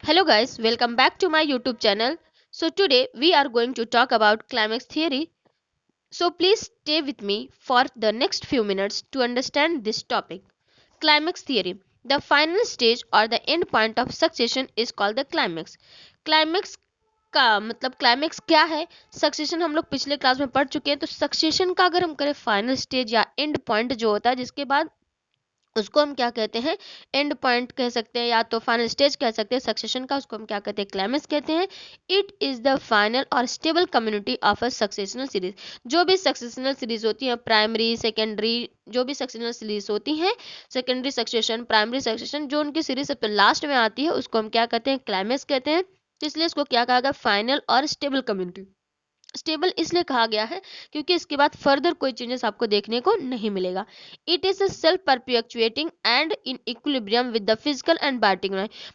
Hello guys, welcome back to my YouTube channel. So today we are going to talk about climax theory. So please stay with me for the next few minutes to understand this topic. Climax theory. The final stage or the end point of succession is called the climax. Climax का मतलब climax क्या है? Succession हम लोग पिछले class में पढ़ चुके हैं। तो सक्सेशन का अगर हम करें फाइनल स्टेज या एंड पॉइंट जो होता है जिसके बाद उसको हम क्या कहते हैं? एंड पॉइंट कह सकते हैं या तो फाइनल स्टेज कह सकते हैं सक्सेशन का, उसको हम क्या कहते हैं? क्लाइमेक्स कहते हैं। इट इज द फाइनल और stable community of a successional series. जो भी सक्सेशनल सीरीज होती है, प्राइमरी सेकेंडरी, जो भी सक्सेशनल सीरीज होती हैं, सेकेंडरी सक्सेशन, प्राइमरी सक्सेशन, जो उनकी सीरीज सबसे लास्ट में आती है उसको हम क्या कहते हैं? क्लाइमेक्स कहते हैं। इसलिए इसको क्या कहा गया? फाइनल और स्टेबल कम्युनिटी। स्टेबल इसलिए कहा गया है क्योंकि इसके बाद फर्दर कोई चेंजेस आपको देखने को नहीं मिलेगा। It is self perpetuating and in equilibrium with the physical and biotic.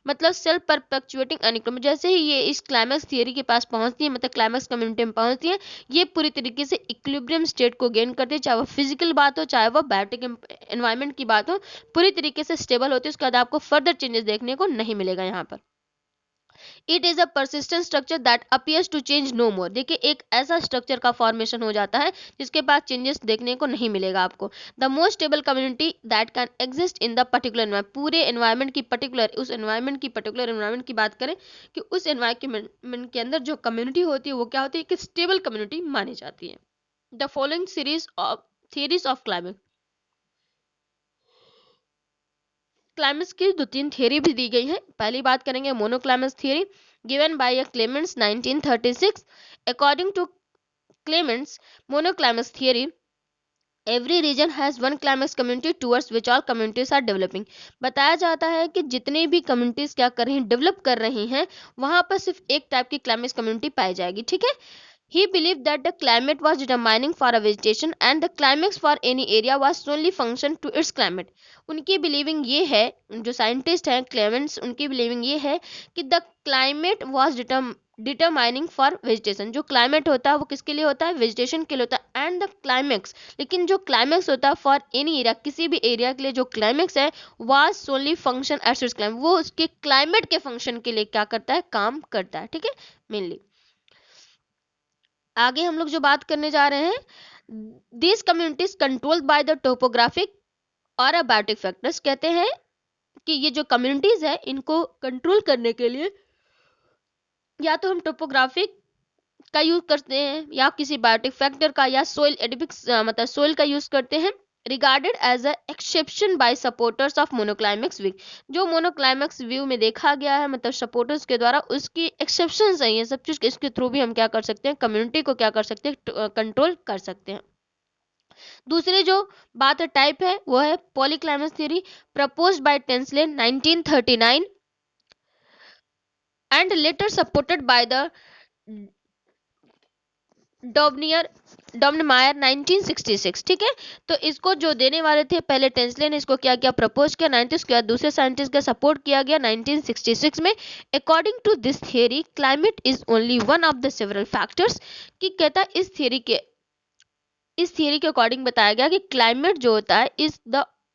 मतलब सेल्फ परपेचुएटिंग एंड इक्विलिब्रियम, जैसे ही ये इस क्लाइमैक्स थियरी के पास पहुंचती है, मतलब क्लाइमैक्स कम्युनिटी में पहुंचती है, ये पूरी तरीके से इक्विलिब्रियम स्टेट को गेन करती है। चाहे वो फिजिकल बात हो, चाहे वो बायोटिक एनवायरमेंट की बात हो, पूरी तरीके से स्टेबल होती है। उसके बाद आपको फर्दर चेंजेस देखने को नहीं मिलेगा यहाँ पर। It is a persistent structure that appears to change no more. देखिए, एक ऐसा स्ट्रक्चर का फॉर्मेशन हो जाता है जिसके बाद चेंजेस देखने को नहीं मिलेगा आपको। The most stable community that can exist in the particular environment. पूरे एनवायरमेंट की पर्टिकुलर, उस एनवायरमेंट की पर्टिकुलर एनवायरमेंट की बात करें कि उस एनवायरमेंट के अंदर जो कम्युनिटी होती है वो क्या होती है? कि स्टेबल कम्युनिटी मानी जाती है। The following series of theories of climate. Climax की दो तीन थियरी भी दी गई है। पहली बात करेंगे monoclimax theory, given by Clements 1936। According to Clements monoclimax theory, every region has one climax community towards which all communities are developing. बताया जाता है कि जितनी भी कम्युनिटीज क्या कर रही हैं? डेवलप कर रही हैं। वहां पर सिर्फ एक टाइप की क्लाइमेक्स कम्युनिटी पाई जाएगी। ठीक है। He believed that the climate was determining for a vegetation and the climax for any area was solely function to its climate. उनकी बिलीविंग ये है, जो साइंटिस्ट हैं क्लेमेंट्स, उनकी बिलीविंग ये है कि the climate was determining for vegetation. जो क्लाइमेट होता है वो किसके लिए होता है? वेजिटेशन के लिए होता है। एंड द क्लाइमेक्स, लेकिन जो क्लाइमेक्स होता है फॉर एनी एरिया, किसी भी एरिया के लिए जो क्लाइमेक्स है was solely function at its climate. वो उसके क्लाइमेट के फंक्शन के लिए क्या करता है? काम करता है। ठीक है, मेनली। आगे हम लोग जो बात करने जा रहे हैं, this communities controlled by the topographic और अबायोटिक फैक्टर्स। कहते हैं कि ये जो कम्युनिटीज है इनको कंट्रोल करने के लिए या तो हम टोपोग्राफिक का यूज करते हैं या किसी बायोटिक फैक्टर का या सोइल एडिपिक्स मतलब सोइल का यूज करते हैं। Regarded as a exception by supporters of monoclimax view. जो मोनोक्लाइमेक्स व्यू में देखा गया है, मतलब सपोर्टर्स के द्वारा, उसकी एक्सेप्शन सही है। सब चीज इसके थ्रू भी हम क्या कर सकते हैं? कम्युनिटी को क्या कर सकते हैं? कंट्रोल कर सकते हैं। दूसरी जो बात है, टाइप है, वो है polyclimax theory, proposed by Tansley 1939 and later supported by the Daubenmire Daubenmire 1966। ठीक है। तो इसको जो देने वाले थे पहले टेंसले ने, इसको क्या किया? प्रपोज किया 90 के बाद दूसरे साइंटिस्ट का सपोर्ट किया गया 1966 में। According to this theory, climate is only one of the several factors. कि कहता है इस थियरी के अकॉर्डिंग बताया गया कि क्लाइमेट जो होता है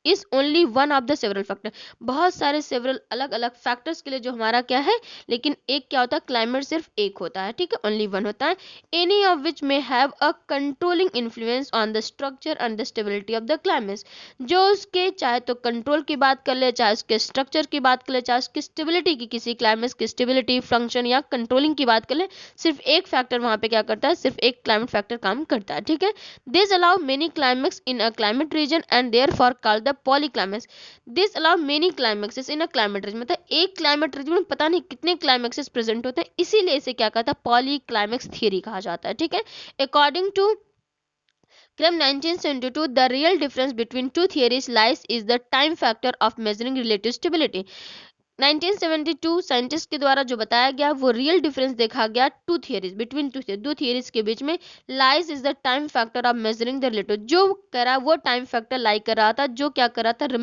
is only one of the several factor. बहुत सारे सेवरल अलग अलग फैक्टर्स के लिए जो हमारा क्या है, लेकिन एक क्या होता है? क्लाइमेट सिर्फ एक होता है। ठीक है, ओनली वन होता है। एनी ऑफ विच में have a controlling influence on the structure and the stability of the climate. जो उसके चाहे तो कंट्रोल की बात कर ले, चाहे उसके स्ट्रक्चर की बात कर ले, चाहे उसकी स्टेबिलिटी की, किसी क्लाइमेट की स्टेबिलिटी, फंक्शन या कंट्रोलिंग की बात कर ले, सिर्फ एक फैक्टर वहां पे क्या करता है? सिर्फ एक क्लाइमेट फैक्टर काम करता है। ठीक है। This allow many climax in a climate region and therefore called the polyclimax. This allow many climaxes in a climate region। मतलब एक क्लाइमेट रीजन में पता नहीं कितने क्लाइमेक्सेस प्रेजेंट होते हैं, इसीलिए इसे क्या कहता है? पॉलीक्लाइमेक्स थियरी कहा जाता है। ठीक है। According to Clem 1972, the real difference between two theories lies is the time factor of measuring relative stability। 1972 scientist के द्वारा जो बताया गया वो रियल डिफरेंस देखा गया टू थियरीज, बिटवीन दो थियरीज के बीच में। Lies is the time factor of measuring the relative. जो कर रहा वो टाइम फैक्टर लाई कर रहा था, जो क्या कर रहा था?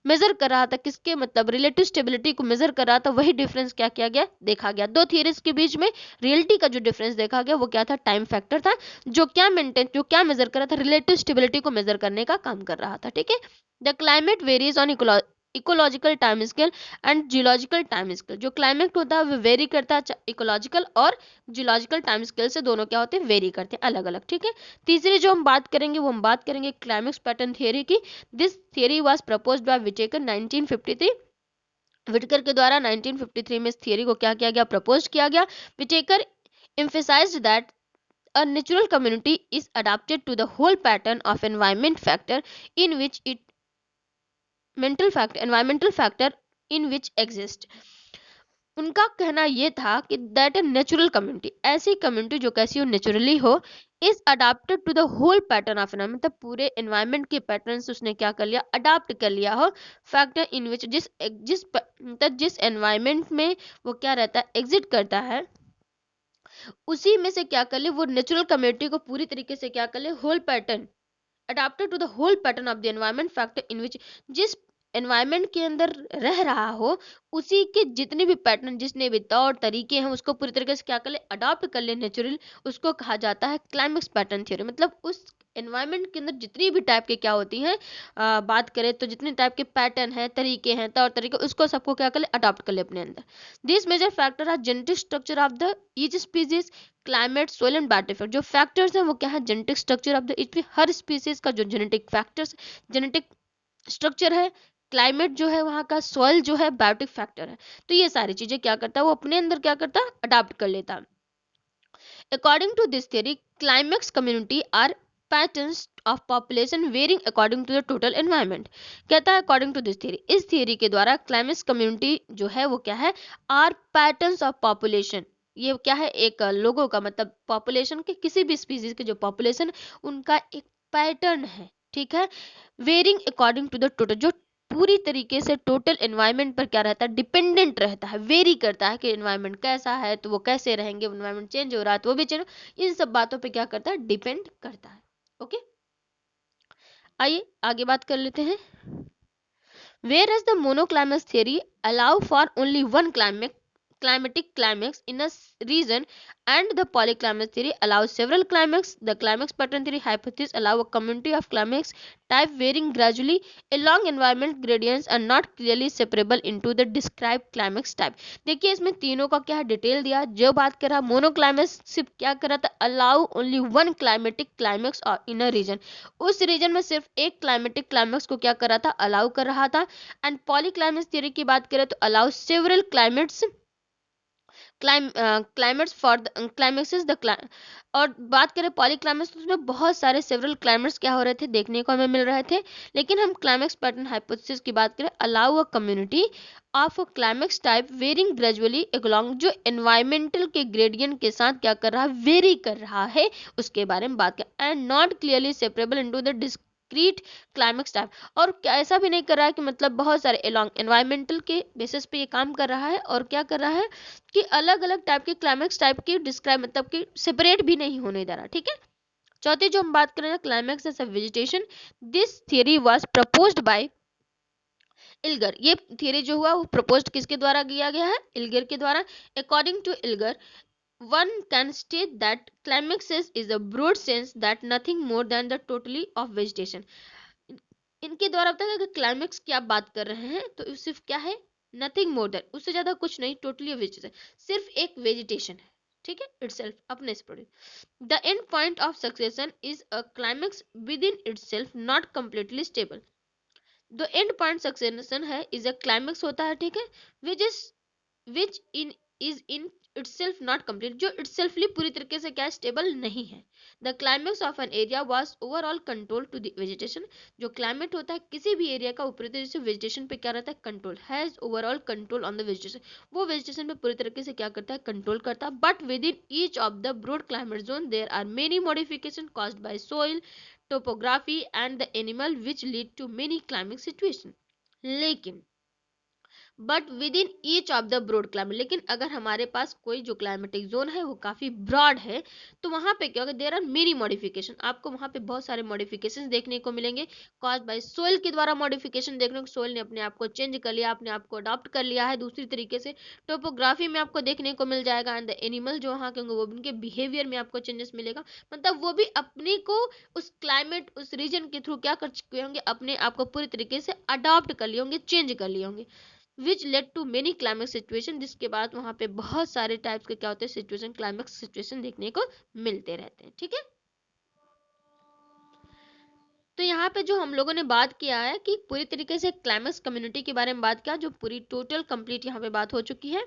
मेजर कर रहा था किसके? मतलब रिलेटिव स्टेबिलिटी को मेजर कर रहा था। वही डिफरेंस क्या किया गया? देखा गया। दो थियरीज के बीच में रियलिटी का जो डिफरेंस देखा गया वो क्या था? टाइम फैक्टर था, जो क्या मेजर कर रहा था? रिलेटिव स्टेबिलिटी को मेजर करने का काम कर रहा था। ठीक है। The climate varies on ecological time scale and geological time scale. जो क्लाइमेट होता है वो वेरी करता है इकोलॉजिकल और जियोलॉजिकल टाइम स्केल से, दोनों क्या होते हैं, वेरी करते हैं अलग अलग, ठीक है। तीसरी जो हम बात करेंगे वो हम बात करेंगे क्लाइमेक्स पैटर्न थियरी की। This theory was proposed by Whittaker 1953। Whittaker के द्वारा 1953 में इस थियरी को क्या किया गया, प्रपोज किया गया। Whittaker emphasized that a natural community is adapted to the whole pattern of factor in which it environmental factor in which exist। उनका कहना यह था कि दैट ए नेचुरल कम्युनिटी, ऐसी कम्युनिटी जो कैसी हो, नेचुरली हो, is adapted to the whole pattern of environment, मतलब पूरे एनवायरमेंट के पैटर्न से उसने क्या कर लिया, अडाप्ट कर लिया हो। फैक्टर इन विच जिस जिस मतलब जिस एनवायरमेंट में वो क्या रहता है, एग्जिट करता है, उसी में से क्या कर ले, वो नेचुरल कम्युनिटी को पूरी तरीके से क्या कर ले, whole pattern, adapted to the whole pattern of the environment factor in which, जिस एनवायरमेंट के अंदर रह रहा हो, उसी के जितने भी पैटर्न, जितने भी तौर तरीके हैं, उसको पूरी तरीके से क्या कर ले, अडॉप्ट कर ले नेचुरल, उसको कहा जाता है क्लाइमेक्स पैटर्न थ्योरी। मतलब उस एनवायरमेंट के अंदर जितनी भी टाइप के क्या होती हैं, बात करें तो जितने टाइप के पैटर्न हैं, तरीके हैं, तौर तरीके, उसको सबको क्या कर ले, अडॉप्ट कर ले अपने अंदर। This major factor are genetic structure of the each species, climate, soil and biotic effect. जो फैक्टर्स हैं वो क्या है, genetic structure of the each, हर स्पीसीज का जो जेनेटिक फैक्टर्स, जेनेटिक स्ट्रक्चर है, क्लाइमेट जो है वहाँ का, सॉइल जो है, बायोटिक फैक्टर है, तो ये सारी चीजें क्या करता है, वो अपने अंदर क्या करता है, अडाप्ट कर लेता है। According to this theory, climax community are patterns of population varying according to the total environment. कहता है अकॉर्डिंग टू दिस थियरी, इस थियरी के द्वारा क्लाइमेक्स कम्युनिटी जो है वो क्या है, आर पैटर्न्स ऑफ पॉपुलेशन, ये क्या है, एक लोगों का, मतलब पॉपुलेशन के, किसी भी स्पीसीज के जो पॉपुलेशन, उनका एक पैटर्न है, ठीक है, varying according to the total, जो पूरी तरीके से टोटल एनवायरनमेंट पर क्या रहता है, डिपेंडेंट रहता है, वेरी करता है कि एनवायरनमेंट कैसा है तो वो कैसे रहेंगे, एनवायरनमेंट चेंज हो रहा है तो वो भी चेंज, इन सब बातों पे क्या करता है, डिपेंड करता है। ओके, आइए आगे बात कर लेते हैं। Whereas the monoclimax theory allow for only one climatic climax in a region, and the polyclimax theory allows several climax. The climax pattern theory hypothesis allow a community of climax type varying gradually along environment gradients and not clearly separable into the described climax type। देखिए इसमें तीनों का क्या detail दिया। जो बात कर रहा मोनोक्लाइमेक्स सिर्फ क्या कर रहा था, allow only one climatic climax in a region, उस रीजन में सिर्फ एक क्लाइमेटिक क्लाइमेक्स को क्या कर रहा था, अलाउ कर रहा था। एंड पॉलीक्लाइमेक्स थ्योरी की बात करें तो allow several climates climates for the climaxes the, और बात करें पॉलीक्लाइमेक्स तो उसमें बहुत सारे सेवरल क्लाइमेट्स क्या हो रहे थे, देखने को हमें मिल रहे थे। लेकिन हम क्लाइमेक्स पैटर्न हाइपोथेसिस की बात करें, allow a community of climax type varying gradually along, जो एनवायरमेंटल के ग्रेडियंट के साथ क्या कर रहा है, वेरी कर रहा है, उसके बारे में बात करें। And not clearly separable into the discrete climax type, और क्या ऐसा भी नहीं कर रहा है कि मतलब बहुत सारे अलोंग एनवायरमेंटल के बेसिस पे ये काम कर रहा है, और क्या कर रहा है कि अलग अलग टाइप के क्लाइमेक्स टाइप की डिस्क्राइब, मतलब कि सेपरेट भी नहीं होने दे रहा, ठीक है। चौथी जो हम बात करें climax as a vegetation, this theory was proposed by Elgar. ये थियरी जो हुआ वो प्रपोज्ड किसके द्वारा किया गया है, इल्गर के द्वारा। According to Elgar, one can state that climaxes is a broad sense that nothing more than the totally of vegetation। इनके द्वारा बताया कि क्लाइमेक्स की आप बात कर रहे हैं तो सिर्फ क्या है, नथिंग मोर देन, उससे ज्यादा कुछ नहीं, टोटली वेजिटेशन, सिर्फ एक वेजिटेशन है, ठीक है, इटसेल्फ, अपने से produce. The end point of succession is a climax within itself not completely stable. The end point succession है, इज अ क्लाइमेक्स होता है, ठीक है, which is which in is in itself not complete, जो इटसेल्फली पूरी तरीके से क्या स्टेबल नहीं है। The climax of an area was overall control to the vegetation, जो क्लाइमेट होता है किसी भी एरिया का ऊपरी तरीके से वेजिटेशन पे क्या रहता है, control, has overall control on the vegetation, वो वेजिटेशन पे पूरी तरीके से क्या करता है, कंट्रोल करता है। But within each of the broad climate zone there are many modification caused by soil, topography and the animal which lead to many climate situation. लेकिन but within each of the broad climate. लेकिन अगर हमारे पास कोई जो climatic zone है वो काफी broad है, तो वहां पे क्या होगा, देयर आर मेनी मॉडिफिकेशन, आपको वहां पे बहुत सारे मॉडिफिकेशन देखने को मिलेंगे, कॉज बाय सोइल के द्वारा मॉडिफिकेशन देखने को, सोइल ने अपने आप को चेंज कर लिया, अपने आप को अडॉप्ट कर लिया है दूसरी तरीके से। टोपोग्राफी में आपको देखने को मिल जाएगा, एंड द एनिमल जो वहाँ के होंगे वो उनके बिहेवियर में आपको चेंजेस मिलेगा, मतलब वो भी अपने को उस क्लाइमेट उस रीजन के थ्रू क्या कर चुके होंगे, अपने आप को पूरी तरीके से अडॉप्ट कर लिए होंगे, चेंज कर लिए होंगे, which led to many climax situation, जिसके बाद वहां पे बहुत सारे टाइप्स के क्या होते हैं सिचुएशन, क्लाइमेक्स सिचुएशन देखने को मिलते रहते हैं। ठीक है, तो यहाँ पे जो हम लोगों ने बात किया है कि पूरी तरीके से क्लाइमेक्स कम्युनिटी के बारे में बात किया, जो पूरी टोटल कंप्लीट यहाँ पे बात हो चुकी है।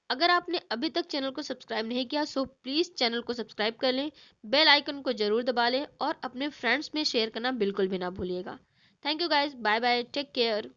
अगर आपने अभी तक चैनल को सब्सक्राइब नहीं किया, सो प्लीज़ चैनल को सब्सक्राइब कर लें, बेल आइकन को जरूर दबा लें और अपने फ्रेंड्स में शेयर करना बिल्कुल भी ना भूलिएगा। Thank you guys, bye bye, take care.